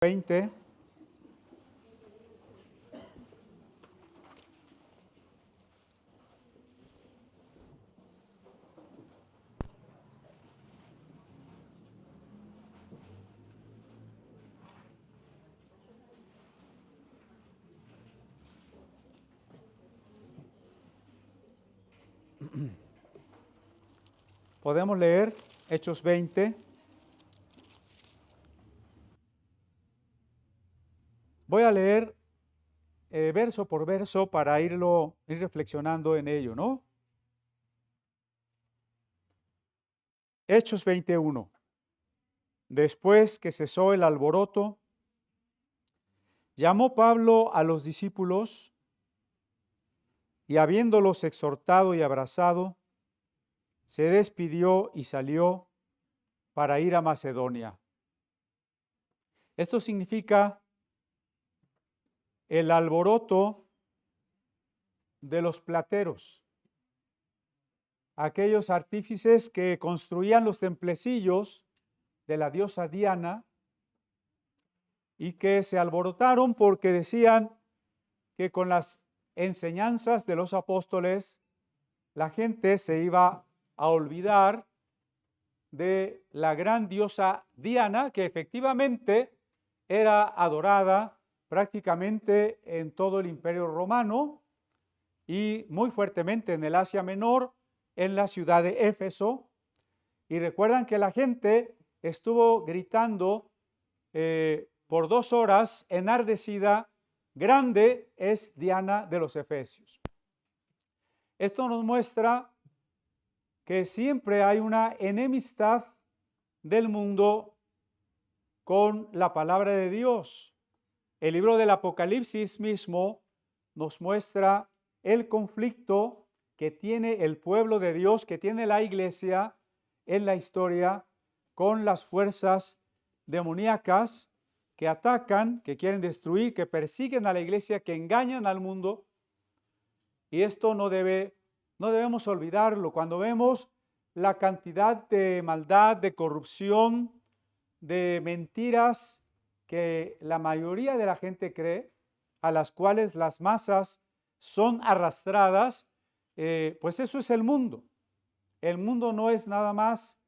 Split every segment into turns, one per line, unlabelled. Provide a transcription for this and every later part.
20. Podemos leer Hechos 20. Voy a leer verso por verso para ir reflexionando en ello, ¿no? Hechos 21. Después que cesó el alboroto, llamó Pablo a los discípulos y habiéndolos exhortado y abrazado, se despidió y salió para ir a Macedonia. Esto significa el alboroto de los plateros, aquellos artífices que construían los templecillos de la diosa Diana y que se alborotaron porque decían que con las enseñanzas de los apóstoles la gente se iba a olvidar de la gran diosa Diana, que efectivamente era adorada prácticamente en todo el Imperio Romano y muy fuertemente en el Asia Menor, en la ciudad de Éfeso. Y recuerdan que la gente estuvo gritando por 2 horas enardecida: grande es Diana de los Efesios. Esto nos muestra que siempre hay una enemistad del mundo con la palabra de Dios. El libro del Apocalipsis mismo nos muestra el conflicto que tiene el pueblo de Dios, que tiene la iglesia en la historia con las fuerzas demoníacas que atacan, que quieren destruir, que persiguen a la iglesia, que engañan al mundo. Y esto no debemos olvidarlo. Cuando vemos la cantidad de maldad, de corrupción, de mentiras que la mayoría de la gente cree, a las cuales las masas son arrastradas, pues eso es el mundo. El mundo no es nada más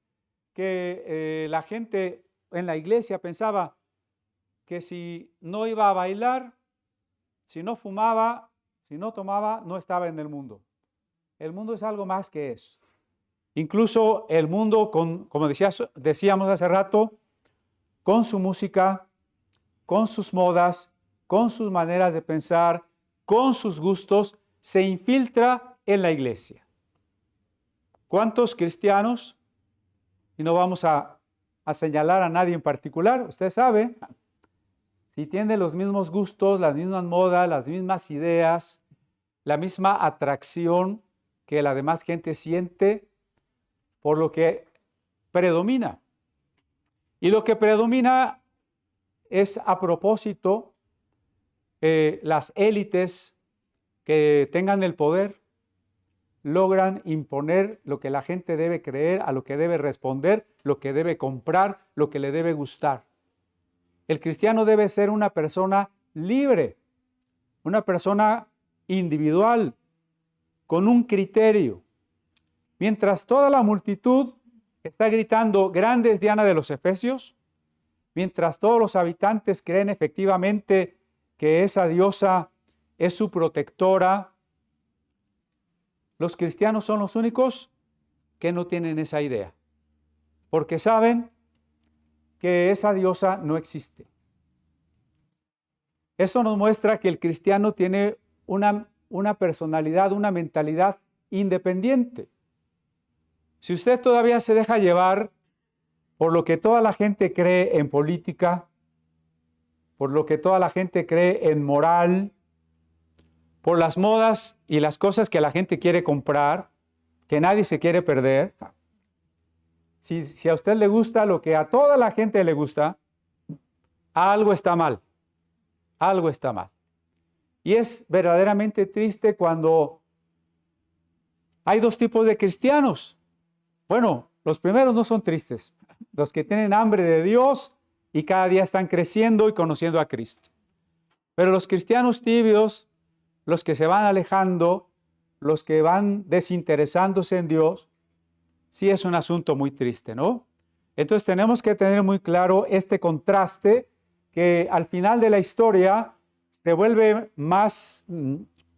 que la gente en la iglesia pensaba que si no iba a bailar, si no fumaba, si no tomaba, no estaba en el mundo. El mundo es algo más que eso. Incluso el mundo, como decíamos hace rato, con su música, con sus modas, con sus maneras de pensar, con sus gustos, se infiltra en la iglesia. ¿Cuántos cristianos? Y no vamos a señalar a nadie en particular, usted sabe, si tiene los mismos gustos, las mismas modas, las mismas ideas, la misma atracción que la demás gente siente por lo que predomina. Y lo que predomina es, a propósito, las élites que tengan el poder logran imponer lo que la gente debe creer, a lo que debe responder, lo que debe comprar, lo que le debe gustar. El cristiano debe ser una persona libre, una persona individual, con un criterio. Mientras toda la multitud está gritando: grande es Diana de los Efesios, mientras todos los habitantes creen efectivamente que esa diosa es su protectora, los cristianos son los únicos que no tienen esa idea, porque saben que esa diosa no existe. Eso nos muestra que el cristiano tiene una personalidad, una mentalidad independiente. Si usted todavía se deja llevar por lo que toda la gente cree en política, por lo que toda la gente cree en moral, por las modas y las cosas que la gente quiere comprar, que nadie se quiere perder, si a usted le gusta lo que a toda la gente le gusta, algo está mal, algo está mal. Y es verdaderamente triste cuando hay 2 tipos de cristianos. Bueno, los primeros no son tristes. Los que tienen hambre de Dios y cada día están creciendo y conociendo a Cristo. Pero los cristianos tibios, los que se van alejando, los que van desinteresándose en Dios, sí es un asunto muy triste, ¿no? Entonces tenemos que tener muy claro este contraste que al final de la historia se vuelve más,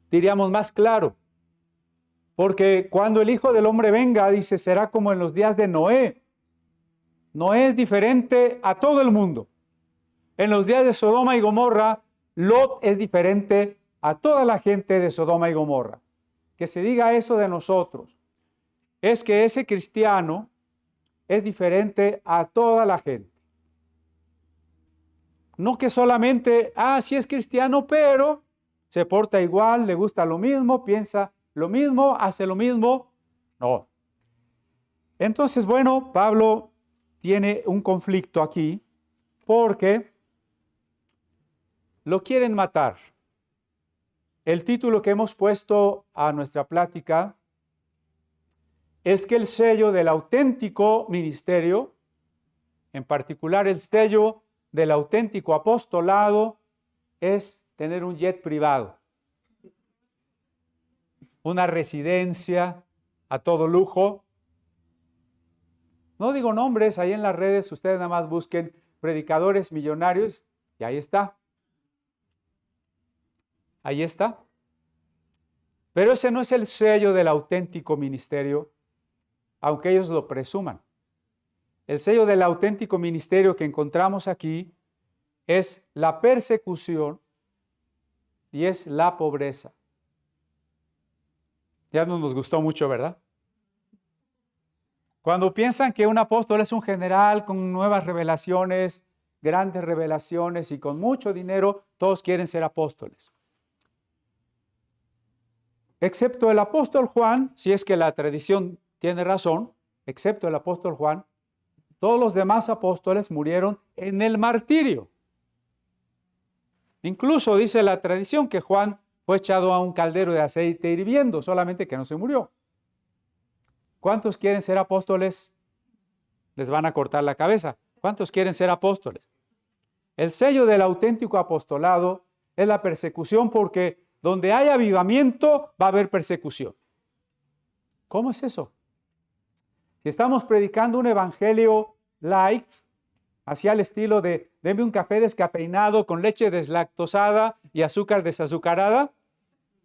diríamos, más claro. Porque cuando el Hijo del Hombre venga, dice, será como en los días de Noé. Noé es diferente a todo el mundo. En los días de Sodoma y Gomorra, Lot es diferente a toda la gente de Sodoma y Gomorra. Que se diga eso de nosotros. Es que ese cristiano es diferente a toda la gente. No que solamente, sí es cristiano, pero se porta igual, le gusta lo mismo, piensa lo mismo, hace lo mismo. No. Entonces, bueno, Pablo tiene un conflicto aquí porque lo quieren matar. El título que hemos puesto a nuestra plática es que el sello del auténtico ministerio, en particular el sello del auténtico apostolado, es tener un jet privado, una residencia a todo lujo. No digo nombres, ahí en las redes ustedes nada más busquen predicadores millonarios y ahí está. Ahí está. Pero ese no es el sello del auténtico ministerio, aunque ellos lo presuman. El sello del auténtico ministerio que encontramos aquí es la persecución y es la pobreza. Ya no nos gustó mucho, ¿verdad? Cuando piensan que un apóstol es un general con nuevas revelaciones, grandes revelaciones y con mucho dinero, todos quieren ser apóstoles. Excepto el apóstol Juan, si es que la tradición tiene razón, excepto el apóstol Juan, todos los demás apóstoles murieron en el martirio. Incluso dice la tradición que Juan fue echado a un caldero de aceite hirviendo, solamente que no se murió. ¿Cuántos quieren ser apóstoles? Les van a cortar la cabeza. ¿Cuántos quieren ser apóstoles? El sello del auténtico apostolado es la persecución, porque donde hay avivamiento va a haber persecución. ¿Cómo es eso? Si estamos predicando un evangelio light, hacia el estilo de deme un café descafeinado con leche deslactosada y azúcar desazucarada,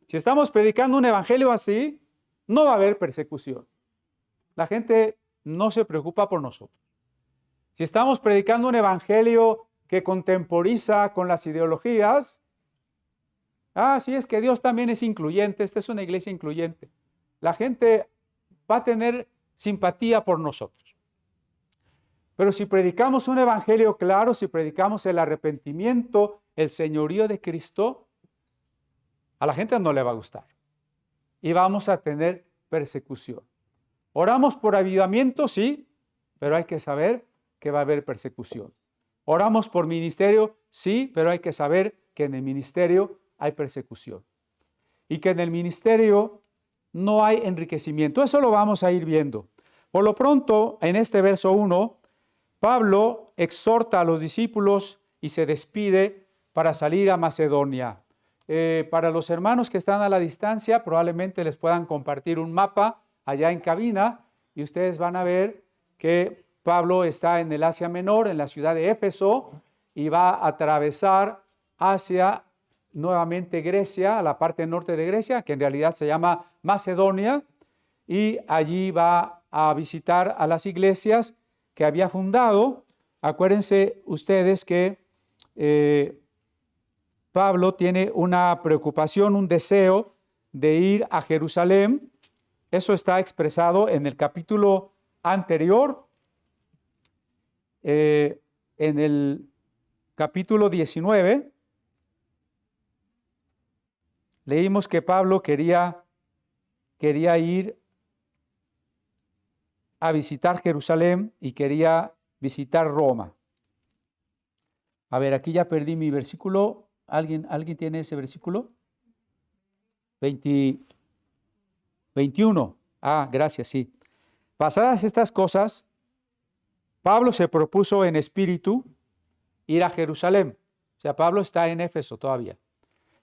si estamos predicando un evangelio así, no va a haber persecución. La gente no se preocupa por nosotros. Si estamos predicando un evangelio que contemporiza con las ideologías, sí es que Dios también es incluyente, esta es una iglesia incluyente. La gente va a tener simpatía por nosotros. Pero si predicamos un evangelio claro, si predicamos el arrepentimiento, el señorío de Cristo, a la gente no le va a gustar. Y vamos a tener persecución. Oramos por avivamiento, sí, pero hay que saber que va a haber persecución. Oramos por ministerio, sí, pero hay que saber que en el ministerio hay persecución. Y que en el ministerio no hay enriquecimiento. Eso lo vamos a ir viendo. Por lo pronto, en este verso 1, Pablo exhorta a los discípulos y se despide para salir a Macedonia. Para los hermanos que están a la distancia, probablemente les puedan compartir un mapa allá en cabina y ustedes van a ver que Pablo está en el Asia Menor, en la ciudad de Éfeso, y va a atravesar hacia nuevamente Grecia, a la parte norte de Grecia, que en realidad se llama Macedonia, y allí va a visitar a las iglesias que había fundado. Acuérdense ustedes que Pablo tiene una preocupación, un deseo de ir a Jerusalén. Eso está expresado en el capítulo anterior, en el capítulo 19. Leímos que Pablo quería ir a visitar Jerusalén y quería visitar Roma. A ver, aquí ya perdí mi versículo. ¿Alguien tiene ese versículo? 21. Gracias, sí. Pasadas estas cosas, Pablo se propuso en espíritu ir a Jerusalén. O sea, Pablo está en Éfeso todavía.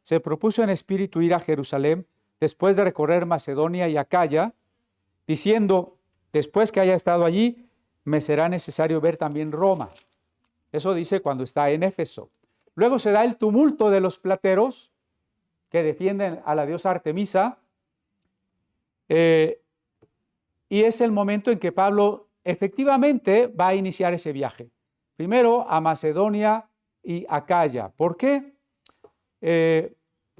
Se propuso en espíritu ir a Jerusalén después de recorrer Macedonia y Acaya, diciendo, después que haya estado allí, me será necesario ver también Roma. Eso dice cuando está en Éfeso. Luego se da el tumulto de los plateros que defienden a la diosa Artemisa, y es el momento en que Pablo efectivamente va a iniciar ese viaje. Primero a Macedonia y Acaya. ¿Por qué?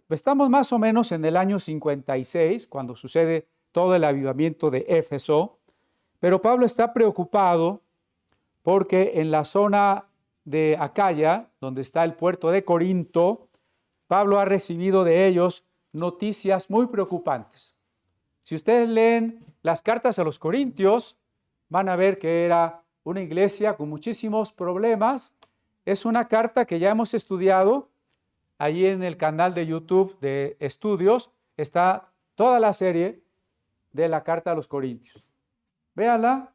Estamos más o menos en el año 56, cuando sucede todo el avivamiento de Éfeso, pero Pablo está preocupado porque en la zona de Acaya, donde está el puerto de Corinto, Pablo ha recibido de ellos noticias muy preocupantes. Si ustedes leen las cartas a los Corintios, van a ver que era una iglesia con muchísimos problemas. Es una carta que ya hemos estudiado. Allí en el canal de YouTube de estudios está toda la serie de la carta a los Corintios. Véanla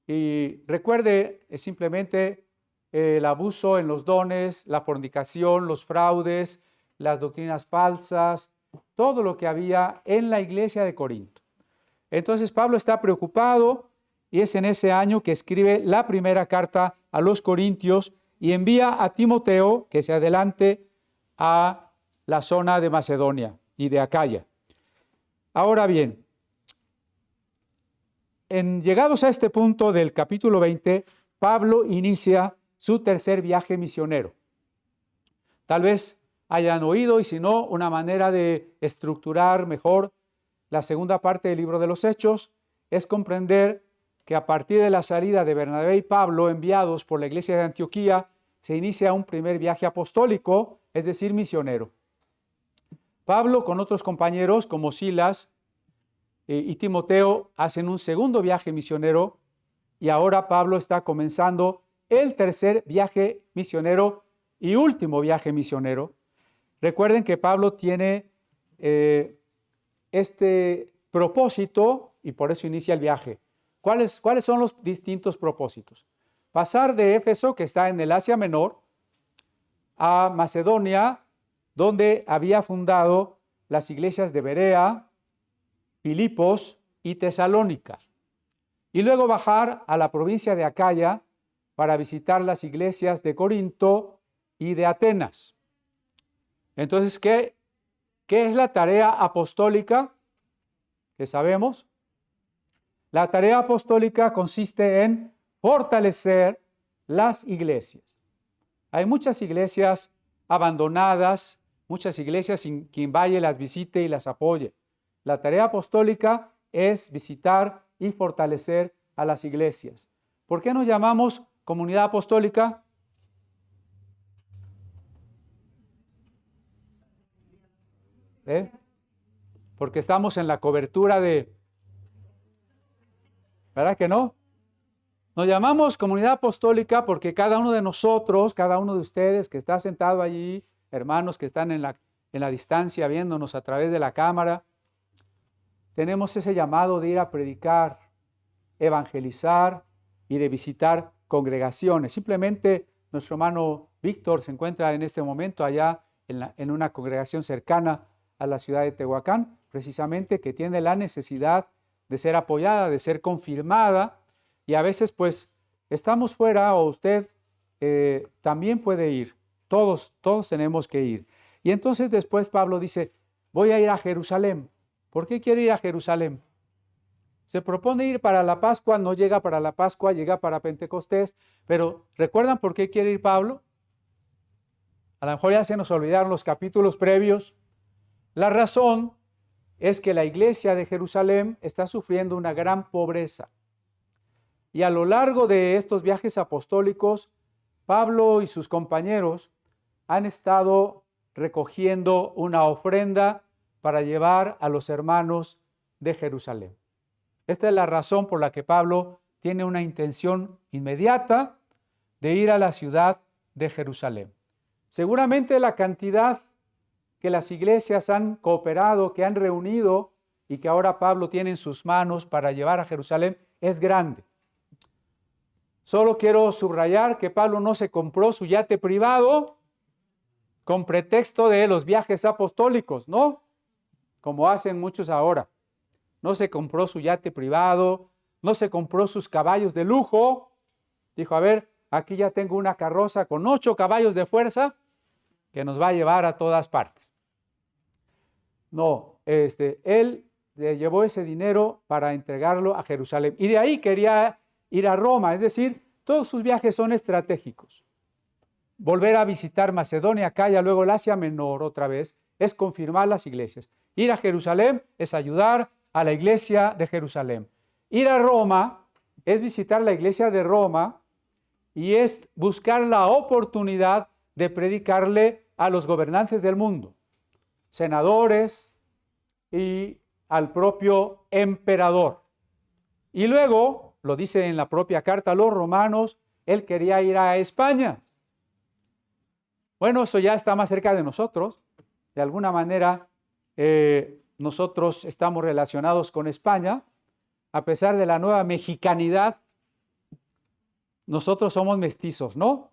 y recuerde simplemente el abuso en los dones, la fornicación, los fraudes, las doctrinas falsas, todo lo que había en la iglesia de Corinto. Entonces Pablo está preocupado y es en ese año que escribe la primera carta a los Corintios y envía a Timoteo que se adelante a la zona de Macedonia y de Acaya. Ahora bien, llegados a este punto del capítulo 20, Pablo inicia su tercer viaje misionero. Tal vez hayan oído, y si no, una manera de estructurar mejor la segunda parte del libro de los Hechos es comprender que a partir de la salida de Bernabé y Pablo enviados por la iglesia de Antioquía, se inicia un primer viaje apostólico, es decir, misionero. Pablo con otros compañeros como Silas y Timoteo hacen un segundo viaje misionero y ahora Pablo está comenzando el tercer viaje misionero y último viaje misionero. Recuerden que Pablo tiene este propósito y por eso inicia el viaje. ¿Cuáles son los distintos propósitos? Pasar de Éfeso, que está en el Asia Menor, a Macedonia, donde había fundado las iglesias de Berea, Filipos y Tesalónica. Y luego bajar a la provincia de Acaya para visitar las iglesias de Corinto y de Atenas. Entonces, ¿qué es la tarea apostólica? ¿Qué sabemos? La tarea apostólica consiste en fortalecer las iglesias. Hay muchas iglesias abandonadas, muchas iglesias sin quien vaya y las visite y las apoye. La tarea apostólica es visitar y fortalecer a las iglesias. ¿Por qué nos llamamos comunidad apostólica? Porque estamos en la cobertura de... ¿Verdad que no? Nos llamamos comunidad apostólica porque cada uno de nosotros, cada uno de ustedes que está sentado allí, hermanos que están en la distancia viéndonos a través de la cámara, tenemos ese llamado de ir a predicar, evangelizar y de visitar congregaciones. Simplemente nuestro hermano Víctor se encuentra en este momento allá en una congregación cercana a la ciudad de Tehuacán, precisamente que tiene la necesidad de ser apoyada, de ser confirmada, y a veces pues estamos fuera o usted también puede ir, todos tenemos que ir. Y entonces después Pablo dice, voy a ir a Jerusalén. ¿Por qué quiere ir a Jerusalén? Se propone ir para la Pascua, no llega para la Pascua, llega para Pentecostés, pero ¿recuerdan por qué quiere ir Pablo? A lo mejor ya se nos olvidaron los capítulos previos. La razón es que la iglesia de Jerusalén está sufriendo una gran pobreza. Y a lo largo de estos viajes apostólicos, Pablo y sus compañeros han estado recogiendo una ofrenda para llevar a los hermanos de Jerusalén. Esta es la razón por la que Pablo tiene una intención inmediata de ir a la ciudad de Jerusalén. Seguramente la cantidad que las iglesias han cooperado, que han reunido y que ahora Pablo tiene en sus manos para llevar a Jerusalén es grande. Solo quiero subrayar que Pablo no se compró su yate privado con pretexto de los viajes apostólicos, ¿no? Como hacen muchos ahora. No se compró su yate privado, no se compró sus caballos de lujo. Dijo, a ver, aquí ya tengo una carroza con 8 caballos de fuerza que nos va a llevar a todas partes. No, él llevó ese dinero para entregarlo a Jerusalén. Y de ahí quería ir a Roma, es decir, todos sus viajes son estratégicos. Volver a visitar Macedonia, Acaya, luego el Asia Menor otra vez, es confirmar las iglesias. Ir a Jerusalén es ayudar a la iglesia de Jerusalén. Ir a Roma es visitar la iglesia de Roma y es buscar la oportunidad de predicarle a los gobernantes del mundo, senadores y al propio emperador. Y luego, lo dice en la propia carta a los romanos, él quería ir a España. Bueno, eso ya está más cerca de nosotros. De alguna manera, nosotros estamos relacionados con España. A pesar de la nueva mexicanidad, nosotros somos mestizos, ¿no?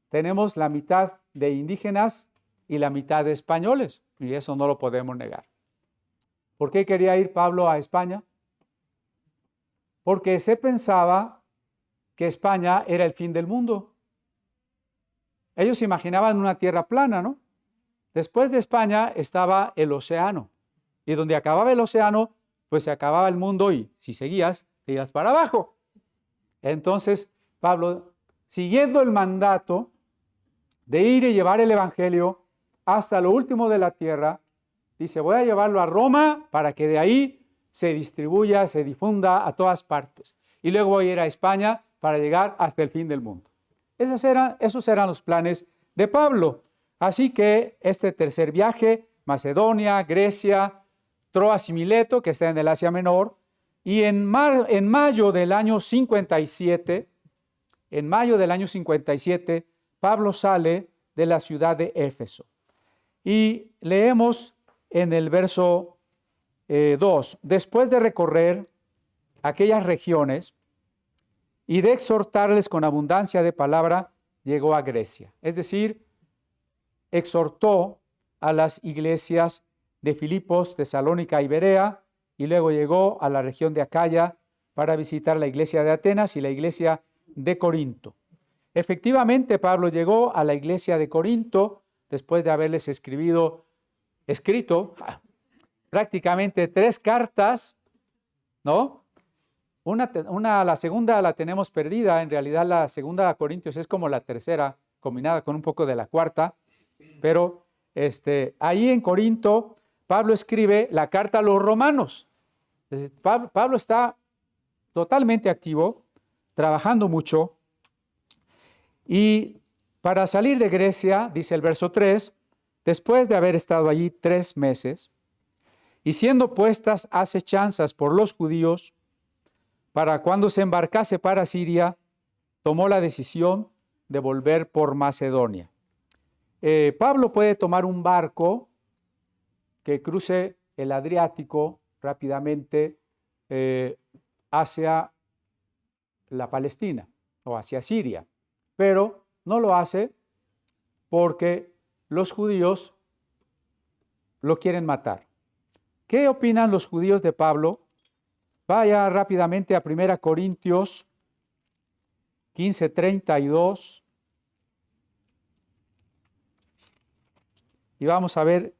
Tenemos la mitad de indígenas y la mitad de españoles, y eso no lo podemos negar. ¿Por qué quería ir Pablo a España? Porque se pensaba que España era el fin del mundo. Ellos imaginaban una tierra plana, ¿no? Después de España estaba el océano, y donde acababa el océano, pues se acababa el mundo y si seguías, ibas para abajo. Entonces, Pablo, siguiendo el mandato de ir y llevar el evangelio hasta lo último de la tierra, dice, voy a llevarlo a Roma para que de ahí se distribuya, se difunda a todas partes. Y luego voy a ir a España para llegar hasta el fin del mundo. Esos eran los planes de Pablo. Así que este tercer viaje, Macedonia, Grecia, Troas y Mileto, que está en el Asia Menor, y en mayo del año 57, Pablo sale de la ciudad de Éfeso. Y leemos en el verso 2, después de recorrer aquellas regiones y de exhortarles con abundancia de palabra, llegó a Grecia. Es decir, exhortó a las iglesias de Filipos, Tesalónica y Berea, y luego llegó a la región de Acaya para visitar la iglesia de Atenas y la iglesia de Corinto. Efectivamente, Pablo llegó a la iglesia de Corinto después de haberles escrito prácticamente 3 cartas, ¿no? La segunda la tenemos perdida, en realidad la segunda a Corintios es como la tercera, combinada con un poco de la cuarta, pero ahí en Corinto, Pablo escribe la carta a los romanos. Pablo está totalmente activo, trabajando mucho, y para salir de Grecia, dice el verso 3, después de haber estado allí 3 meses, y siendo puestas acechanzas por los judíos, para cuando se embarcase para Siria, tomó la decisión de volver por Macedonia. Pablo puede tomar un barco que cruce el Adriático rápidamente hacia la Palestina o hacia Siria, pero no lo hace porque los judíos lo quieren matar. ¿Qué opinan los judíos de Pablo? Vaya rápidamente a 1 Corintios 15:32 y vamos a ver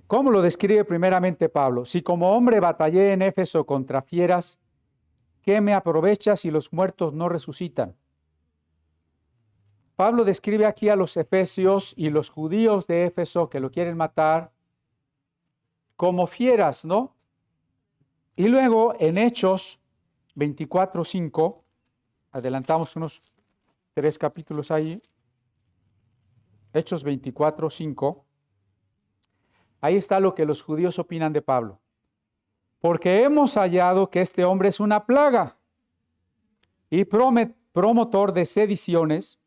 cómo lo describe primeramente Pablo. Si como hombre batallé en Éfeso contra fieras, ¿qué me aprovecha si los muertos no resucitan? Pablo describe aquí a los efesios y los judíos de Éfeso que lo quieren matar como fieras, ¿no? Y luego en Hechos 24:5, adelantamos unos 3 capítulos ahí, Hechos 24:5, ahí está lo que los judíos opinan de Pablo. Porque hemos hallado que este hombre es una plaga y promotor de sediciones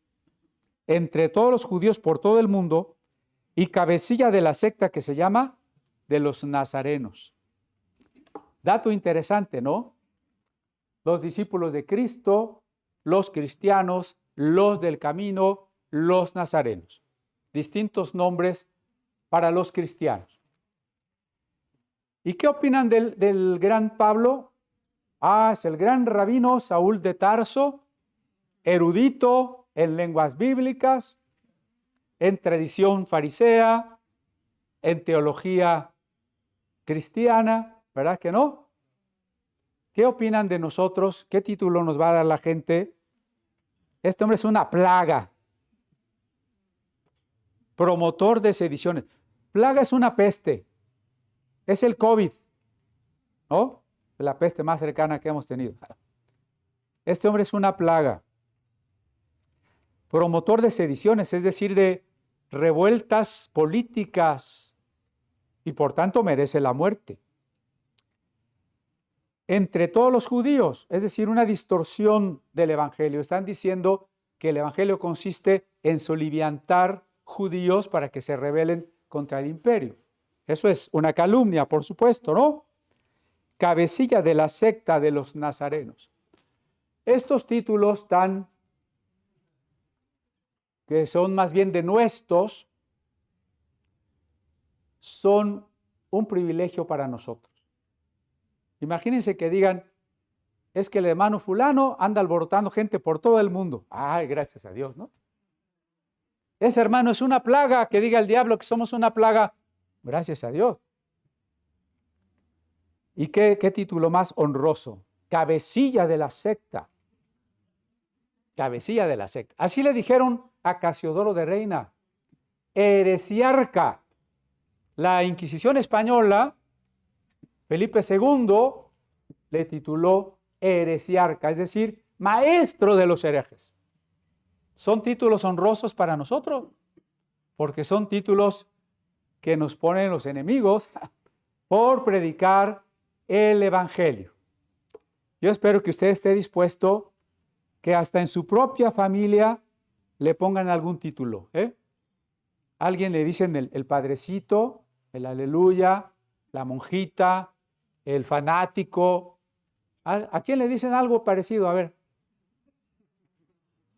entre todos los judíos por todo el mundo, y cabecilla de la secta que se llama de los nazarenos. Dato interesante, ¿no? Los discípulos de Cristo, los cristianos, los del camino, los nazarenos. Distintos nombres para los cristianos. ¿Y qué opinan del gran Pablo? Es el gran rabino Saúl de Tarso, erudito en lenguas bíblicas, en tradición farisea, en teología cristiana, ¿verdad que no? ¿Qué opinan de nosotros? ¿Qué título nos va a dar la gente? Este hombre es una plaga. Promotor de sediciones. Plaga es una peste. Es el COVID, ¿no? La peste más cercana que hemos tenido. Este hombre es una plaga. Promotor de sediciones, es decir, de revueltas políticas, y por tanto merece la muerte. Entre todos los judíos, es decir, una distorsión del evangelio. Están diciendo que el evangelio consiste en soliviantar judíos para que se rebelen contra el imperio. Eso es una calumnia, por supuesto, ¿no? Cabecilla de la secta de los nazarenos. Estos títulos que son más bien denuestos, son un privilegio para nosotros. Imagínense que digan, es que el hermano fulano anda alborotando gente por todo el mundo. Ay, gracias a Dios, ¿no? Ese hermano es una plaga, que diga el diablo que somos una plaga. Gracias a Dios. ¿Y qué título más honroso? Cabecilla de la secta. Cabecilla de la secta. Así le dijeron a Casiodoro de Reina, heresiarca. La Inquisición española, Felipe II, le tituló heresiarca, es decir, maestro de los herejes. Son títulos honrosos para nosotros, porque son títulos que nos ponen los enemigos por predicar el evangelio. Yo espero que usted esté dispuesto que hasta en su propia familia le pongan algún título. Alguien le dicen el padrecito, el aleluya, la monjita, el fanático. ¿A quién le dicen algo parecido? A ver.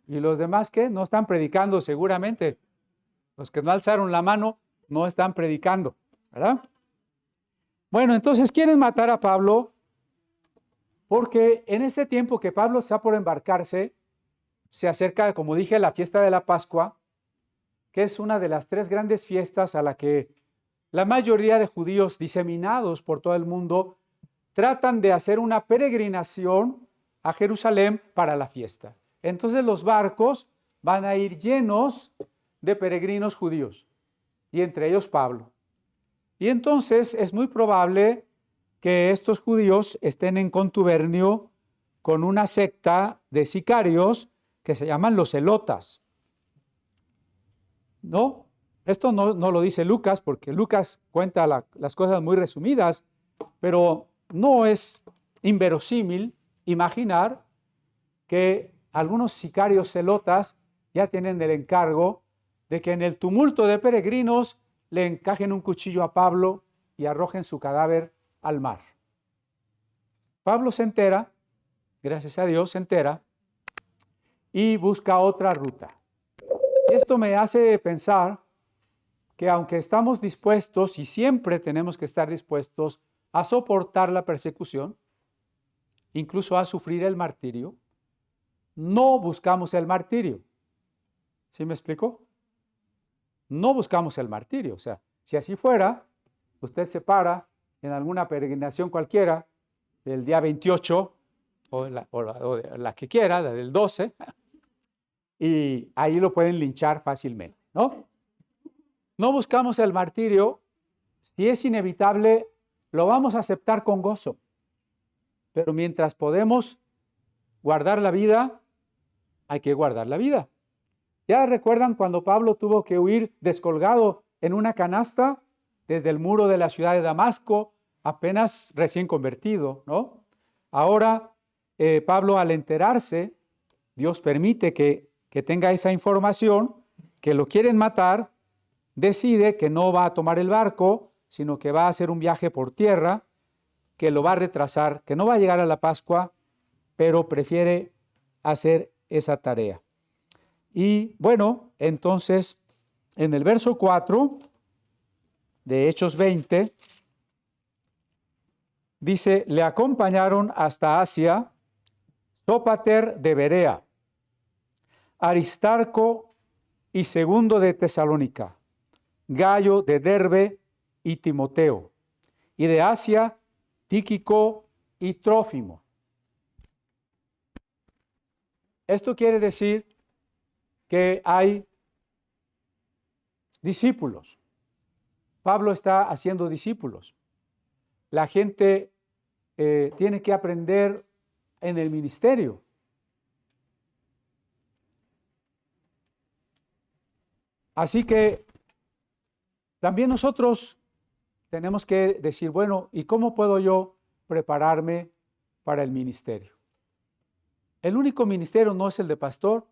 ¿Y los demás qué? No están predicando seguramente. Los que no alzaron la mano no están predicando, ¿verdad? Bueno, entonces quieren matar a Pablo porque en este tiempo que Pablo está por embarcarse, se acerca, como dije, la fiesta de la Pascua, que es una de las 3 grandes fiestas a la que la mayoría de judíos diseminados por todo el mundo tratan de hacer una peregrinación a Jerusalén para la fiesta. Entonces los barcos van a ir llenos de peregrinos judíos, y entre ellos Pablo. Y entonces es muy probable que estos judíos estén en contubernio con una secta de sicarios que se llaman los celotas. ¿No? Esto no lo dice Lucas, porque Lucas cuenta las cosas muy resumidas, pero no es inverosímil imaginar que algunos sicarios celotas ya tienen el encargo de que en el tumulto de peregrinos le encajen un cuchillo a Pablo y arrojen su cadáver al mar. Pablo se entera, gracias a Dios se entera, y busca otra ruta. Y esto me hace pensar que aunque estamos dispuestos, y siempre tenemos que estar dispuestos a soportar la persecución, incluso a sufrir el martirio, no buscamos el martirio. ¿Sí me explico? No buscamos el martirio. O sea, si así fuera, usted se para en alguna peregrinación cualquiera, del día 28, o la que quiera, la del 12, y ahí lo pueden linchar fácilmente, ¿no? No buscamos el martirio. Si es inevitable, lo vamos a aceptar con gozo. Pero mientras podemos guardar la vida, hay que guardar la vida. ¿Ya recuerdan cuando Pablo tuvo que huir descolgado en una canasta desde el muro de la ciudad de Damasco, apenas recién convertido, ¿no? Ahora, Pablo, al enterarse, Dios permite que tenga esa información, que lo quieren matar, decide que no va a tomar el barco, sino que va a hacer un viaje por tierra, que lo va a retrasar, que no va a llegar a la Pascua, pero prefiere hacer esa tarea. Y bueno, entonces, en el verso 4 de Hechos 20, dice, le acompañaron hasta Asia Sópater de Berea, Aristarco y Segundo de Tesalónica, Gayo de Derbe y Timoteo, y de Asia, Tíquico y Trófimo. Esto quiere decir que hay discípulos. Pablo está haciendo discípulos. La gente tiene que aprender en el ministerio. Así que también nosotros tenemos que decir, bueno, ¿y cómo puedo yo prepararme para el ministerio? El único ministerio no es el de pastor.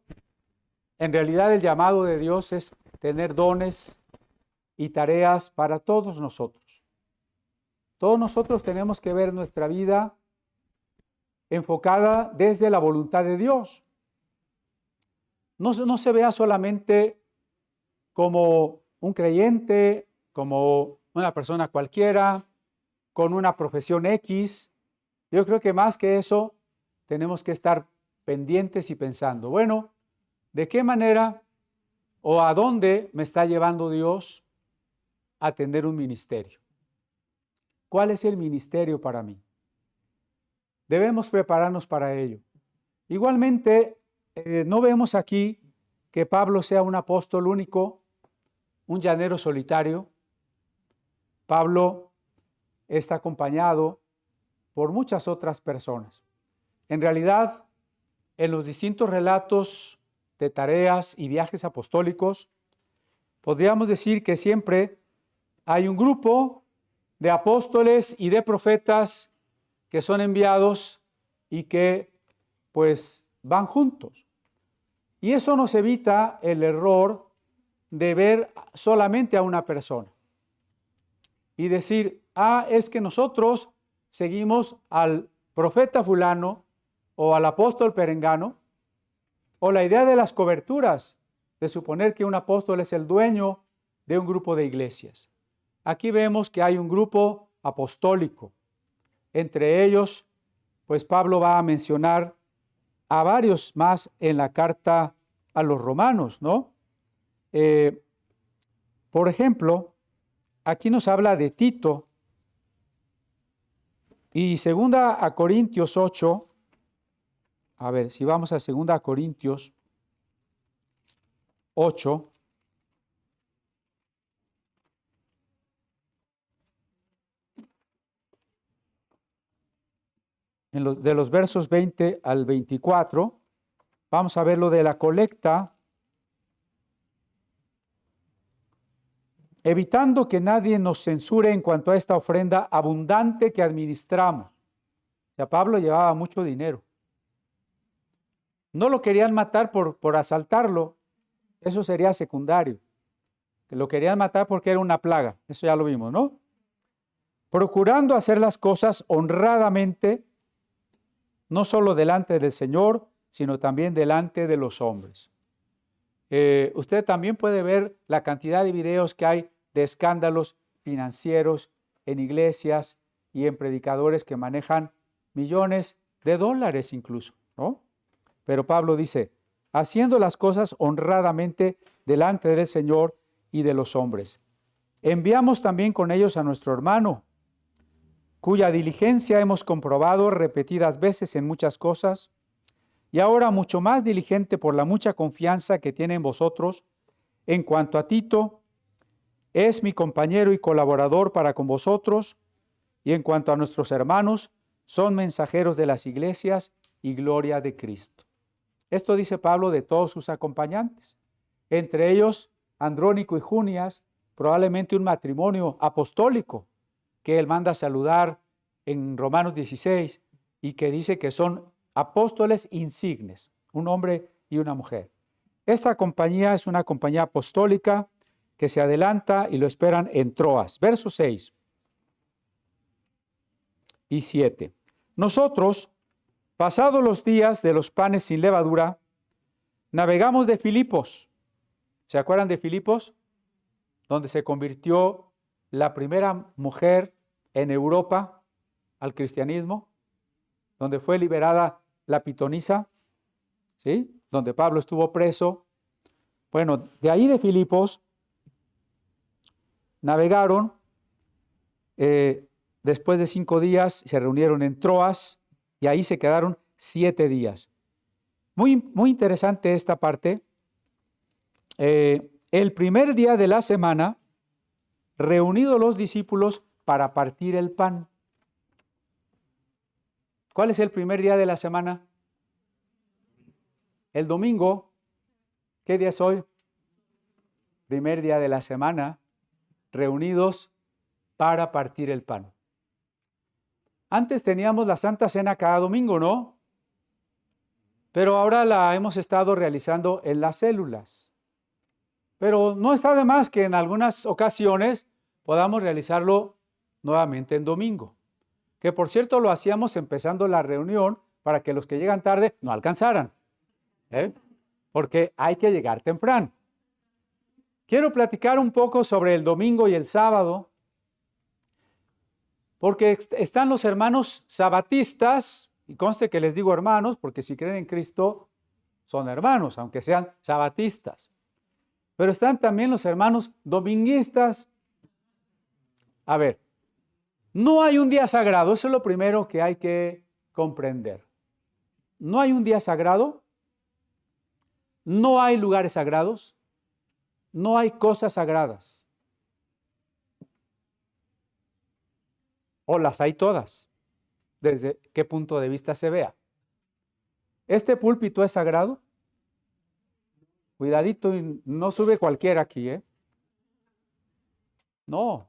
En realidad el llamado de Dios es tener dones y tareas para todos nosotros. Todos nosotros tenemos que ver nuestra vida enfocada desde la voluntad de Dios. No se vea solamente como un creyente, como una persona cualquiera, con una profesión X. Yo creo que más que eso, tenemos que estar pendientes y pensando, bueno, ¿de qué manera o a dónde me está llevando Dios a tener un ministerio? ¿Cuál es el ministerio para mí? Debemos prepararnos para ello. Igualmente, no vemos aquí que Pablo sea un apóstol único, un llanero solitario. Pablo está acompañado por muchas otras personas. En realidad, en los distintos relatos de tareas y viajes apostólicos, podríamos decir que siempre hay un grupo de apóstoles y de profetas que son enviados y que pues van juntos. Y eso nos evita el error de ver solamente a una persona y decir, es que nosotros seguimos al profeta fulano o al apóstol perengano, o la idea de las coberturas, de suponer que un apóstol es el dueño de un grupo de iglesias. Aquí vemos que hay un grupo apostólico. Entre ellos, pues Pablo va a mencionar a varios más en la carta a los romanos, ¿no? Por ejemplo, aquí nos habla de Tito y 2 Corintios 8. A ver, si vamos a 2 Corintios 8. De los versos 20 al 24, vamos a ver lo de la colecta. Evitando que nadie nos censure en cuanto a esta ofrenda abundante que administramos. Ya Pablo llevaba mucho dinero. No lo querían matar por asaltarlo, eso sería secundario. Lo querían matar porque era una plaga, eso ya lo vimos, ¿no? Procurando hacer las cosas honradamente, no solo delante del Señor, sino también delante de los hombres. Usted también puede ver la cantidad de videos que hay de escándalos financieros en iglesias y en predicadores que manejan millones de dólares incluso, ¿no? Pero Pablo dice, haciendo las cosas honradamente delante del Señor y de los hombres. Enviamos también con ellos a nuestro hermano, cuya diligencia hemos comprobado repetidas veces en muchas cosas, y ahora mucho más diligente por la mucha confianza que tiene en vosotros. En cuanto a Tito, es mi compañero y colaborador para con vosotros, y en cuanto a nuestros hermanos, son mensajeros de las iglesias y gloria de Cristo. Esto dice Pablo de todos sus acompañantes, entre ellos Andrónico y Junias, probablemente un matrimonio apostólico que él manda a saludar en Romanos 16 y que dice que son apóstoles insignes, un hombre y una mujer. Esta compañía es una compañía apostólica que se adelanta y lo esperan en Troas. Versos 6 y 7. Nosotros, pasados los días de los panes sin levadura, navegamos de Filipos. ¿Se acuerdan de Filipos? Donde se convirtió la primera mujer en Europa al cristianismo, donde fue liberada la pitonisa, ¿sí? Donde Pablo estuvo preso. Bueno, de ahí de Filipos navegaron, después de 5 días se reunieron en Troas y ahí se quedaron 7 días. Muy interesante esta parte. El primer día de la semana, reunidos los discípulos para partir el pan. ¿Cuál es el primer día de la semana? El domingo. ¿Qué día es hoy? Primer día de la semana, reunidos para partir el pan. Antes teníamos la Santa Cena cada domingo, ¿no? Pero ahora la hemos estado realizando en las células. Pero no está de más que en algunas ocasiones podamos realizarlo nuevamente en domingo. Que por cierto lo hacíamos empezando la reunión para que los que llegan tarde no alcanzaran. Porque hay que llegar temprano. Quiero platicar un poco sobre el domingo y el sábado, porque están los hermanos sabatistas, y conste que les digo hermanos, porque si creen en Cristo son hermanos, aunque sean sabatistas. Pero están también los hermanos dominguistas. A ver, no hay un día sagrado, eso es lo primero que hay que comprender. No hay un día sagrado, no hay lugares sagrados, no hay cosas sagradas. O las hay todas, desde qué punto de vista se vea. ¿Este púlpito es sagrado? Cuidadito, y no sube cualquiera aquí, ¿eh? No.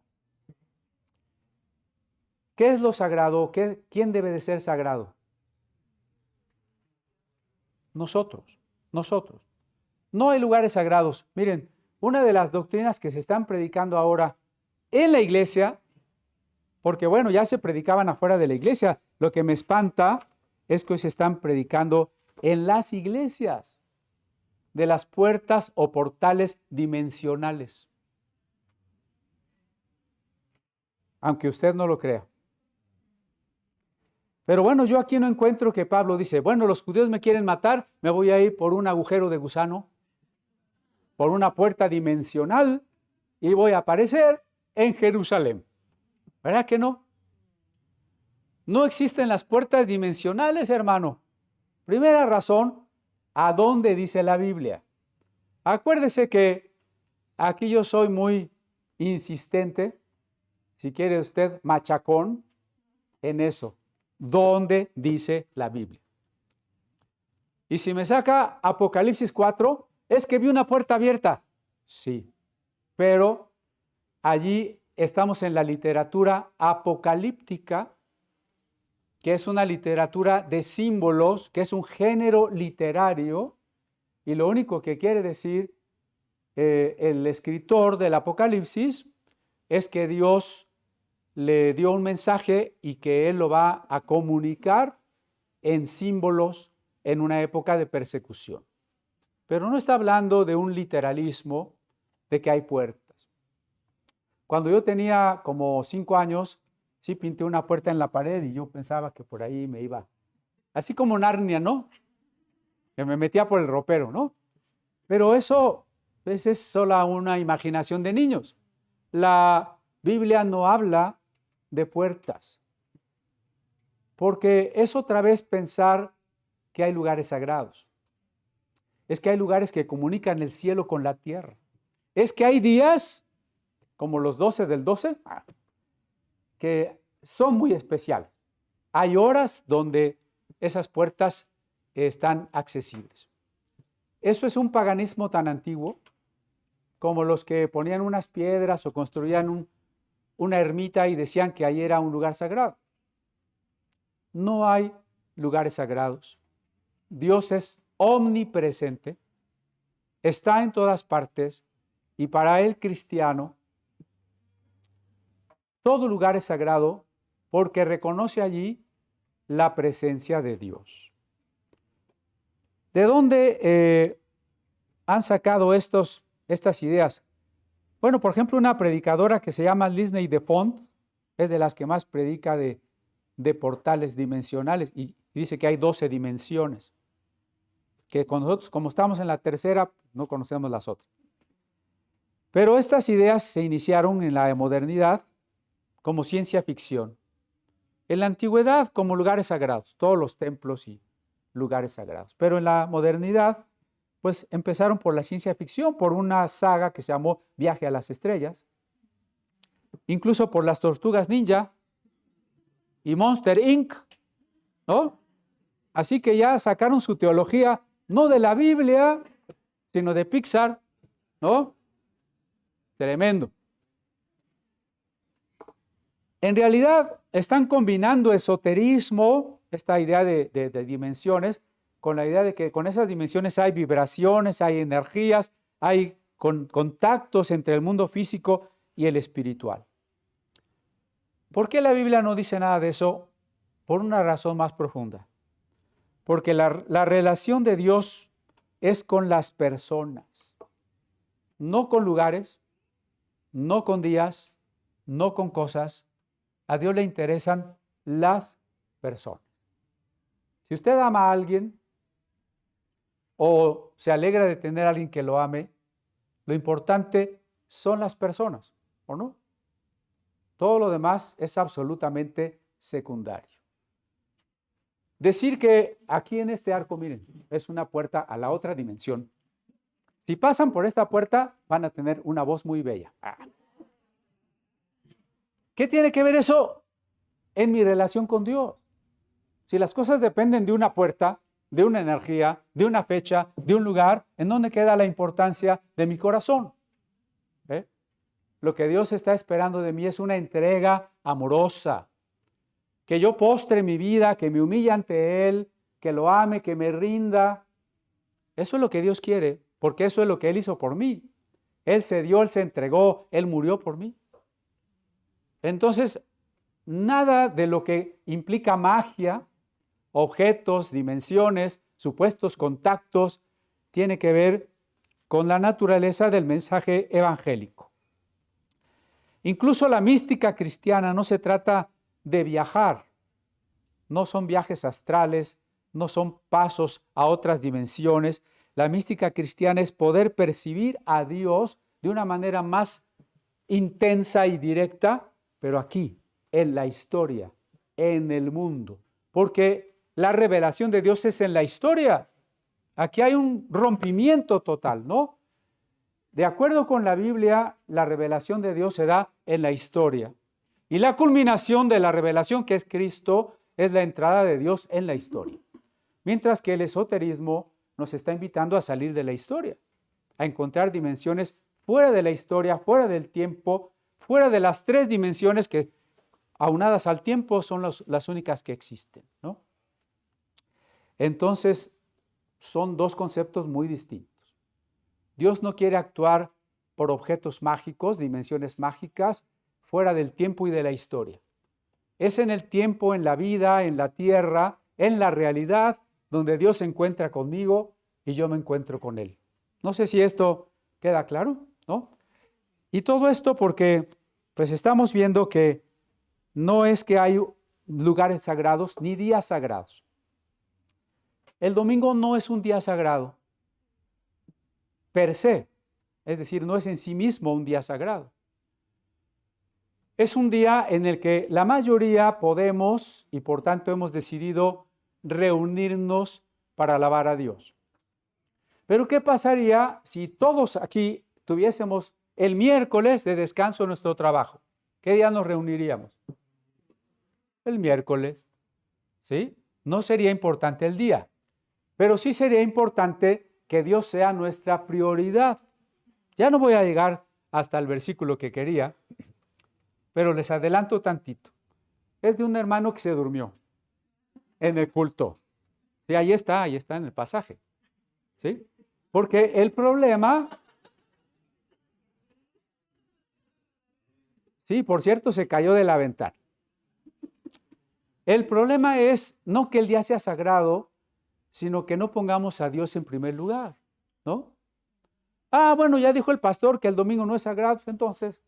¿Qué es lo sagrado? ¿Quién debe de ser sagrado? Nosotros. No hay lugares sagrados. Miren, una de las doctrinas que se están predicando ahora en la iglesia, porque bueno, ya se predicaban afuera de la iglesia, lo que me espanta es que hoy se están predicando en las iglesias, de las puertas o portales dimensionales. Aunque usted no lo crea. Pero bueno, yo aquí no encuentro que Pablo dice, bueno, los judíos me quieren matar, me voy a ir por un agujero de gusano, por una puerta dimensional y voy a aparecer en Jerusalén. ¿Verdad que no? No existen las puertas dimensionales, hermano. Primera razón, ¿a dónde dice la Biblia? Acuérdese que aquí yo soy muy insistente, si quiere usted, machacón, en eso. ¿Dónde dice la Biblia? Y si me saca Apocalipsis 4, es que vi una puerta abierta. Sí, pero allí estamos en la literatura apocalíptica, que es una literatura de símbolos, que es un género literario, y lo único que quiere decir el escritor del Apocalipsis es que Dios le dio un mensaje y que Él lo va a comunicar en símbolos en una época de persecución. Pero no está hablando de un literalismo de que hay puertas. Cuando yo tenía como 5 años, sí pinté una puerta en la pared y yo pensaba que por ahí me iba. Así como Narnia, ¿no? Que me metía por el ropero, ¿no? Pero eso pues, es solo una imaginación de niños. La Biblia no habla de puertas, porque es otra vez pensar que hay lugares sagrados. Es que hay lugares que comunican el cielo con la tierra. Es que hay días, como los 12 del 12, que son muy especiales. Hay horas donde esas puertas están accesibles. Eso es un paganismo tan antiguo como los que ponían unas piedras o construían una ermita y decían que ahí era un lugar sagrado. No hay lugares sagrados. Dios es omnipresente, está en todas partes Y para el cristiano, todo lugar es sagrado porque reconoce allí la presencia de Dios. ¿De dónde han sacado estas ideas? Bueno, por ejemplo, una predicadora que se llama Lisney DeFont, es de las que más predica de portales dimensionales y dice que hay 12 dimensiones, que con nosotros, como estamos en la tercera, no conocemos las otras. Pero estas ideas se iniciaron en la modernidad como ciencia ficción. En la antigüedad como lugares sagrados, todos los templos y lugares sagrados. Pero en la modernidad, pues empezaron por la ciencia ficción, por una saga que se llamó Viaje a las Estrellas, incluso por las Tortugas Ninja y Monster Inc., ¿no? Así que ya sacaron su teología, no de la Biblia, sino de Pixar, ¿no? Tremendo. En realidad están combinando esoterismo, esta idea de dimensiones, con la idea de que con esas dimensiones hay vibraciones, hay energías, hay contactos entre el mundo físico y el espiritual. ¿Por qué la Biblia no dice nada de eso? Por una razón más profunda. Porque la relación de Dios es con las personas, no con lugares, no con días, no con cosas. A Dios le interesan las personas. Si usted ama a alguien o se alegra de tener a alguien que lo ame, lo importante son las personas, ¿o no? Todo lo demás es absolutamente secundario. Decir que aquí en este arco, miren, es una puerta a la otra dimensión. Si pasan por esta puerta, van a tener una voz muy bella. ¿Qué tiene que ver eso en mi relación con Dios? Si las cosas dependen de una puerta, de una energía, de una fecha, de un lugar, ¿en dónde queda la importancia de mi corazón? Lo que Dios está esperando de mí es una entrega amorosa. Que yo postre mi vida, que me humille ante Él, que lo ame, que me rinda. Eso es lo que Dios quiere, porque eso es lo que Él hizo por mí. Él se dio, Él se entregó, Él murió por mí. Entonces, nada de lo que implica magia, objetos, dimensiones, supuestos contactos, tiene que ver con la naturaleza del mensaje evangélico. Incluso la mística cristiana no se trata de viajar, no son viajes astrales, no son pasos a otras dimensiones. La mística cristiana es poder percibir a Dios de una manera más intensa y directa, pero aquí, en la historia, en el mundo, porque la revelación de Dios es en la historia. Aquí hay un rompimiento total, ¿no? De acuerdo con la Biblia, la revelación de Dios se da en la historia. Y la culminación de la revelación, que es Cristo, es la entrada de Dios en la historia. Mientras que el esoterismo nos está invitando a salir de la historia, a encontrar dimensiones fuera de la historia, fuera del tiempo, fuera de las tres dimensiones que, aunadas al tiempo, son las únicas que existen, ¿no? Entonces, son dos conceptos muy distintos. Dios no quiere actuar por objetos mágicos, dimensiones mágicas, fuera del tiempo y de la historia. Es en el tiempo, en la vida, en la tierra, en la realidad, donde Dios se encuentra conmigo y yo me encuentro con Él. No sé si esto queda claro, ¿no? Y todo esto porque pues estamos viendo que no es que hay lugares sagrados ni días sagrados. El domingo no es un día sagrado per se, es decir, no es en sí mismo un día sagrado. Es un día en el que la mayoría podemos y por tanto hemos decidido reunirnos para alabar a Dios. Pero ¿qué pasaría si todos aquí tuviésemos el miércoles de descanso en nuestro trabajo? ¿Qué día nos reuniríamos? El miércoles, ¿sí? No sería importante el día, pero sí sería importante que Dios sea nuestra prioridad. Ya no voy a llegar hasta el versículo que quería, pero les adelanto tantito. Es de un hermano que se durmió en el culto. Sí, ahí está en el pasaje. ¿Sí? Porque el problema Sí, por cierto, se cayó de la ventana. El problema es no que el día sea sagrado, sino que no pongamos a Dios en primer lugar, ¿no? Ah, bueno, ya dijo el pastor que el domingo no es sagrado, entonces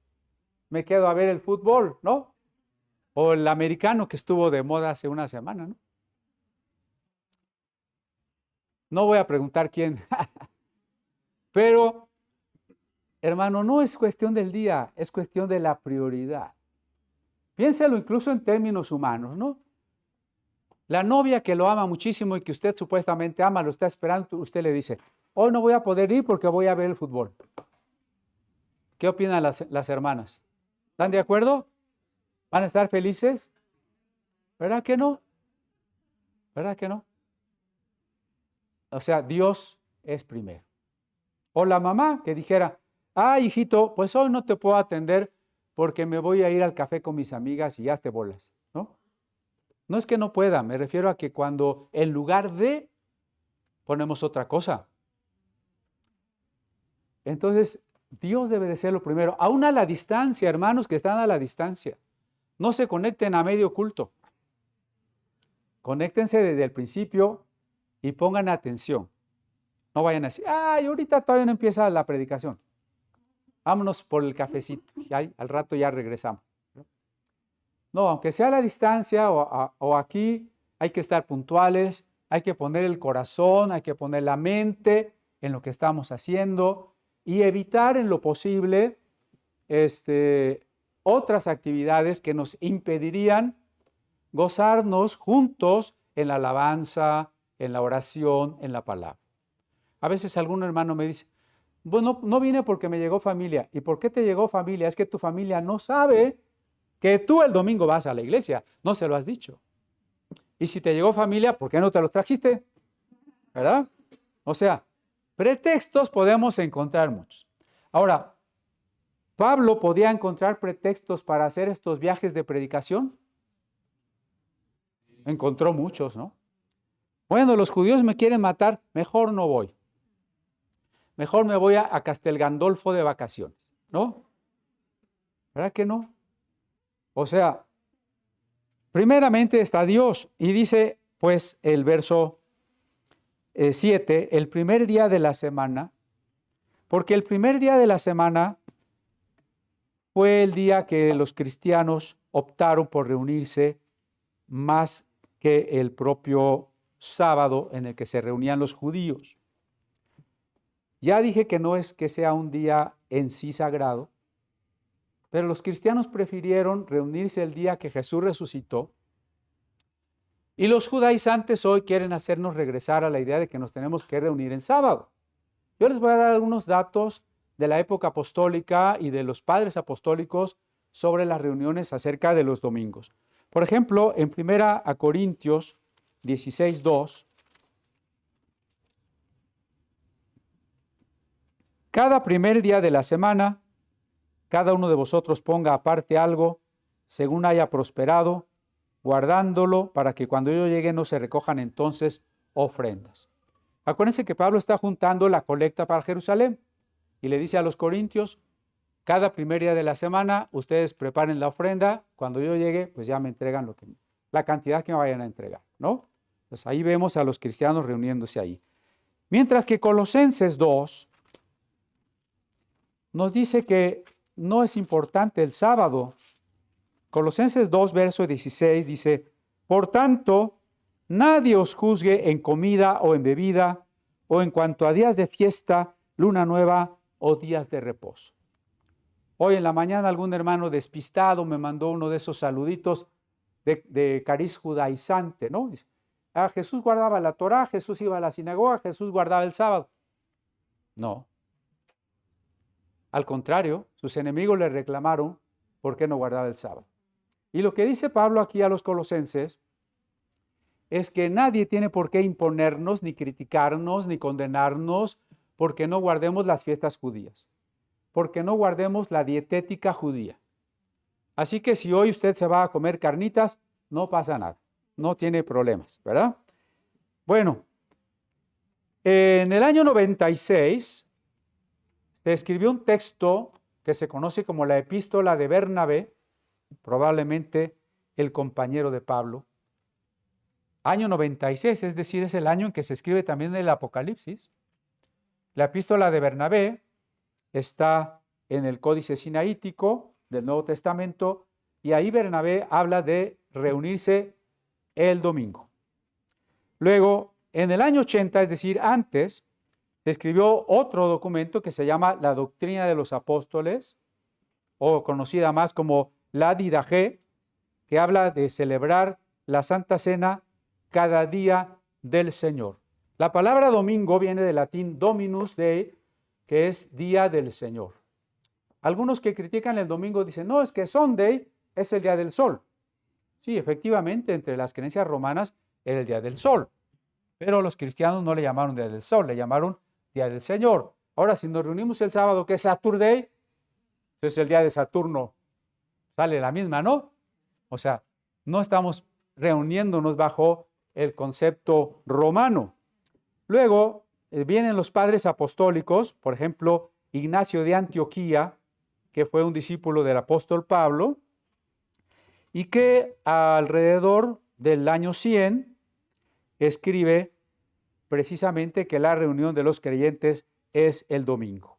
me quedo a ver el fútbol, ¿no? O el americano que estuvo de moda hace una semana, ¿no? No voy a preguntar quién, pero, hermano, no es cuestión del día, es cuestión de la prioridad. Piénselo incluso en términos humanos, ¿no? La novia que lo ama muchísimo y que usted supuestamente ama, lo está esperando, usted le dice, hoy no voy a poder ir porque voy a ver el fútbol. ¿Qué opinan las hermanas? ¿Están de acuerdo? ¿Van a estar felices? ¿Verdad que no? ¿Verdad que no? O sea, Dios es primero. O la mamá que dijera, hijito, pues hoy no te puedo atender porque me voy a ir al café con mis amigas y ya te bolas, ¿no? No es que no pueda, me refiero a que cuando en lugar de ponemos otra cosa. Entonces, Dios debe de ser lo primero. Aún a la distancia, hermanos que están a la distancia. No se conecten a medio culto. Conéctense desde el principio y pongan atención. No vayan a decir, ahorita todavía no empieza la predicación. Vámonos por el cafecito. Y al rato ya regresamos. No, aunque sea a la distancia o aquí, hay que estar puntuales, hay que poner el corazón, hay que poner la mente en lo que estamos haciendo y evitar en lo posible otras actividades que nos impedirían gozarnos juntos en la alabanza, en la oración, en la palabra. A veces algún hermano me dice, bueno, no vine porque me llegó familia. ¿Y por qué te llegó familia? Es que tu familia no sabe que tú el domingo vas a la iglesia. No se lo has dicho. Y si te llegó familia, ¿por qué no te los trajiste? ¿Verdad? O sea, pretextos podemos encontrar muchos. Ahora, ¿Pablo podía encontrar pretextos para hacer estos viajes de predicación? Encontró muchos, ¿no? Bueno, los judíos me quieren matar, mejor no voy. Mejor me voy a Castel Gandolfo de vacaciones, ¿no? ¿Verdad que no? O sea, primeramente está Dios y dice, pues, el verso 7, el primer día de la semana, porque el primer día de la semana fue el día que los cristianos optaron por reunirse más que el propio sábado en el que se reunían los judíos. Ya dije que no es que sea un día en sí sagrado, pero los cristianos prefirieron reunirse el día que Jesús resucitó y los judaizantes hoy quieren hacernos regresar a la idea de que nos tenemos que reunir en sábado. Yo les voy a dar algunos datos de la época apostólica y de los padres apostólicos sobre las reuniones acerca de los domingos. Por ejemplo, en 1 Corintios 16:2, cada primer día de la semana, cada uno de vosotros ponga aparte algo, según haya prosperado, guardándolo para que cuando yo llegue no se recojan entonces ofrendas. Acuérdense que Pablo está juntando la colecta para Jerusalén y le dice a los corintios, cada primer día de la semana ustedes preparen la ofrenda, cuando yo llegue pues ya me entregan la cantidad que me vayan a entregar, ¿no? Pues ahí vemos a los cristianos reuniéndose ahí. Mientras que Colosenses 2 nos dice que no es importante el sábado. Colosenses 2, verso 16 dice, por tanto, nadie os juzgue en comida o en bebida, o en cuanto a días de fiesta, luna nueva o días de reposo. Hoy en la mañana algún hermano despistado me mandó uno de esos saluditos de cariz judaizante, ¿no? Dice, Jesús guardaba la Torá, Jesús iba a la sinagoga, Jesús guardaba el sábado. No. Al contrario, sus enemigos le reclamaron por qué no guardaba el sábado. Y lo que dice Pablo aquí a los colosenses es que nadie tiene por qué imponernos, ni criticarnos, ni condenarnos porque no guardemos las fiestas judías, porque no guardemos la dietética judía. Así que si hoy usted se va a comer carnitas, no pasa nada, no tiene problemas, ¿verdad? Bueno, en el año 96 se escribió un texto que se conoce como la epístola de Bernabé, probablemente el compañero de Pablo. Año 96, es decir, es el año en que se escribe también el Apocalipsis. La epístola de Bernabé está en el Códice Sinaítico del Nuevo Testamento y ahí Bernabé habla de reunirse el domingo. Luego, en el año 80, es decir, antes, se escribió otro documento que se llama la Doctrina de los Apóstoles, o conocida más como la Didache, que habla de celebrar la Santa Cena cada día del Señor. La palabra domingo viene del latín Dominus Dei, que es día del Señor. Algunos que critican el domingo dicen, no, es que Sunday es el día del sol. Sí, efectivamente, entre las creencias romanas era el día del sol, pero los cristianos no le llamaron día del sol, le llamaron día del Señor. Ahora, si nos reunimos el sábado, que es Saturday, entonces el día de Saturno sale la misma, ¿no? O sea, no estamos reuniéndonos bajo el concepto romano. Luego vienen los padres apostólicos, por ejemplo, Ignacio de Antioquía, que fue un discípulo del apóstol Pablo, y que alrededor del año 100 escribe precisamente que la reunión de los creyentes es el domingo.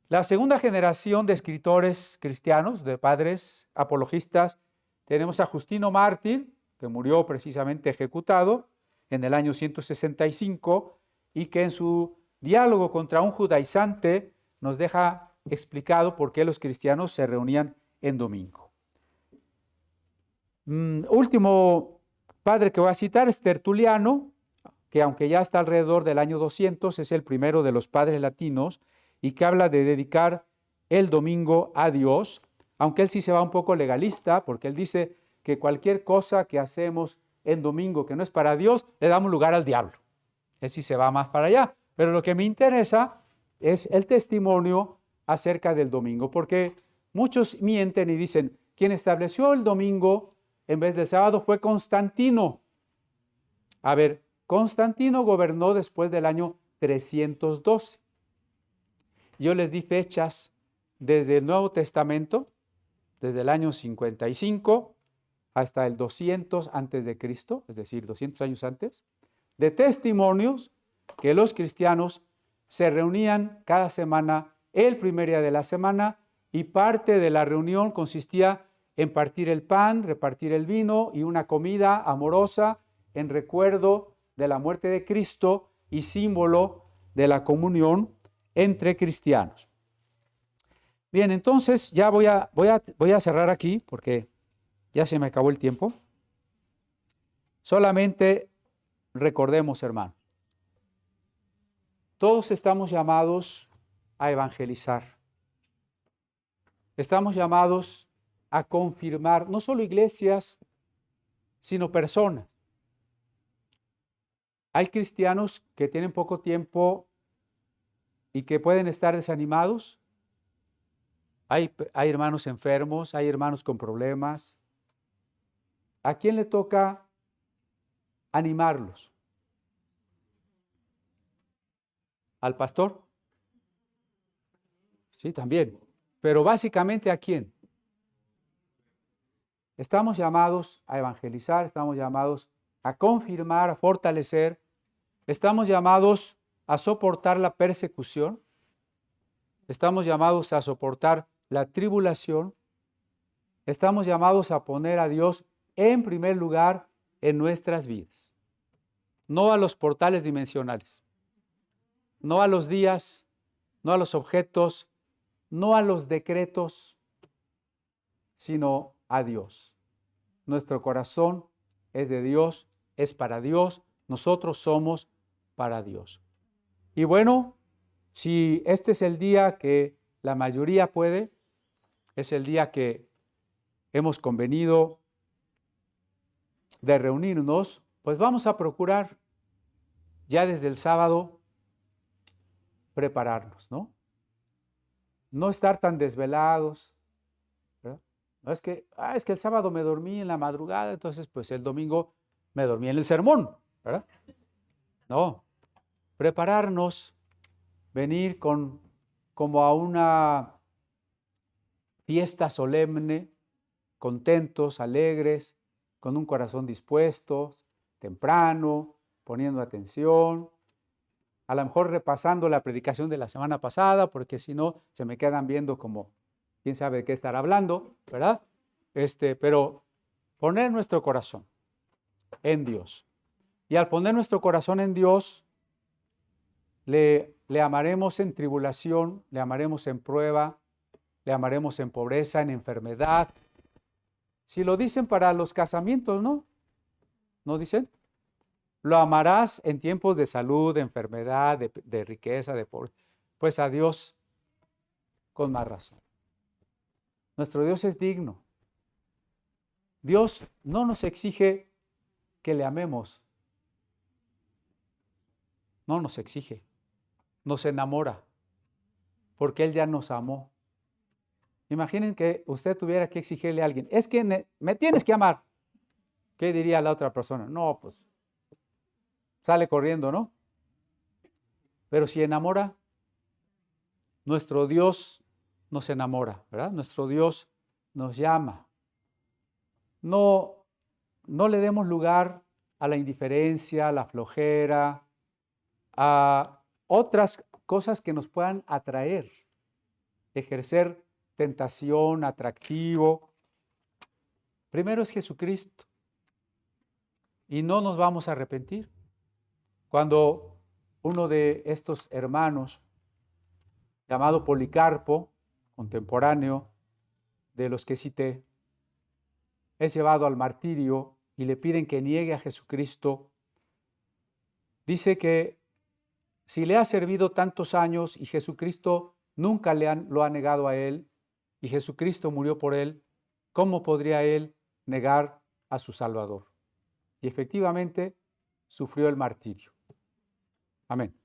La segunda generación de escritores cristianos, de padres apologistas, tenemos a Justino Mártir, que murió precisamente ejecutado en el año 165 y que en su diálogo contra un judaizante nos deja explicado por qué los cristianos se reunían en domingo. Último padre que voy a citar es Tertuliano, que aunque ya está alrededor del año 200, es el primero de los padres latinos y que habla de dedicar el domingo a Dios, aunque él sí se va un poco legalista, porque él dice que cualquier cosa que hacemos en domingo que no es para Dios, le damos lugar al diablo. Él sí se va más para allá. Pero lo que me interesa es el testimonio acerca del domingo, porque muchos mienten y dicen, quien estableció el domingo en vez del sábado fue Constantino. A ver, Constantino gobernó después del año 312. Yo les di fechas desde el Nuevo Testamento, desde el año 55 hasta el 200 antes de Cristo, es decir, 200 años antes, de testimonios que los cristianos se reunían cada semana, el primer día de la semana, y parte de la reunión consistía en partir el pan, repartir el vino y una comida amorosa en recuerdo de la muerte de Cristo y símbolo de la comunión entre cristianos. Bien, entonces ya voy a cerrar aquí porque ya se me acabó el tiempo. Solamente recordemos, hermano, todos estamos llamados a evangelizar. Estamos llamados a confirmar no solo iglesias, sino personas. Hay cristianos que tienen poco tiempo y que pueden estar desanimados. Hay hermanos enfermos, hay hermanos con problemas. ¿A quién le toca animarlos? ¿Al pastor? Sí, también. Pero básicamente, ¿a quién? Estamos llamados a evangelizar, estamos llamados a confirmar, a fortalecer, estamos llamados a soportar la persecución, estamos llamados a soportar la tribulación, estamos llamados a poner a Dios en primer lugar en nuestras vidas, no a los portales dimensionales, no a los días, no a los objetos, no a los decretos, sino a Dios. Nuestro corazón es de Dios, es para Dios, nosotros somos para Dios. Y bueno, si este es el día que la mayoría puede, es el día que hemos convenido de reunirnos, pues vamos a procurar ya desde el sábado prepararnos, ¿no? No estar tan desvelados, ¿verdad? No es que el sábado me dormí en la madrugada, entonces pues el domingo me dormí en el sermón, ¿verdad? No, prepararnos, venir como a una fiesta solemne, contentos, alegres, con un corazón dispuesto, temprano, poniendo atención, a lo mejor repasando la predicación de la semana pasada, porque si no, se me quedan viendo como, quién sabe de qué estar hablando, ¿verdad? Pero poner nuestro corazón en Dios. Y al poner nuestro corazón en Dios, le amaremos en tribulación, le amaremos en prueba, le amaremos en pobreza, en enfermedad. Si lo dicen para los casamientos, ¿no? ¿No dicen? Lo amarás en tiempos de salud, de enfermedad, de riqueza, de pobreza. Pues a Dios con más razón. Nuestro Dios es digno. Dios no nos exige que le amemos. No nos exige. Nos enamora. Porque Él ya nos amó. Imaginen que usted tuviera que exigirle a alguien, es que me tienes que amar. ¿Qué diría la otra persona? No, pues sale corriendo, ¿no? Pero si enamora, nuestro Dios nos enamora, ¿verdad? Nuestro Dios nos llama. No le demos lugar a la indiferencia, a la flojera, a otras cosas que nos puedan atraer, ejercer tentación, atractivo. Primero es Jesucristo y no nos vamos a arrepentir. Cuando uno de estos hermanos, llamado Policarpo, contemporáneo de los que cité, es llevado al martirio y le piden que niegue a Jesucristo, dice que si le ha servido tantos años y Jesucristo nunca lo ha negado a él y Jesucristo murió por él, ¿cómo podría él negar a su Salvador? Y efectivamente sufrió el martirio. Amén.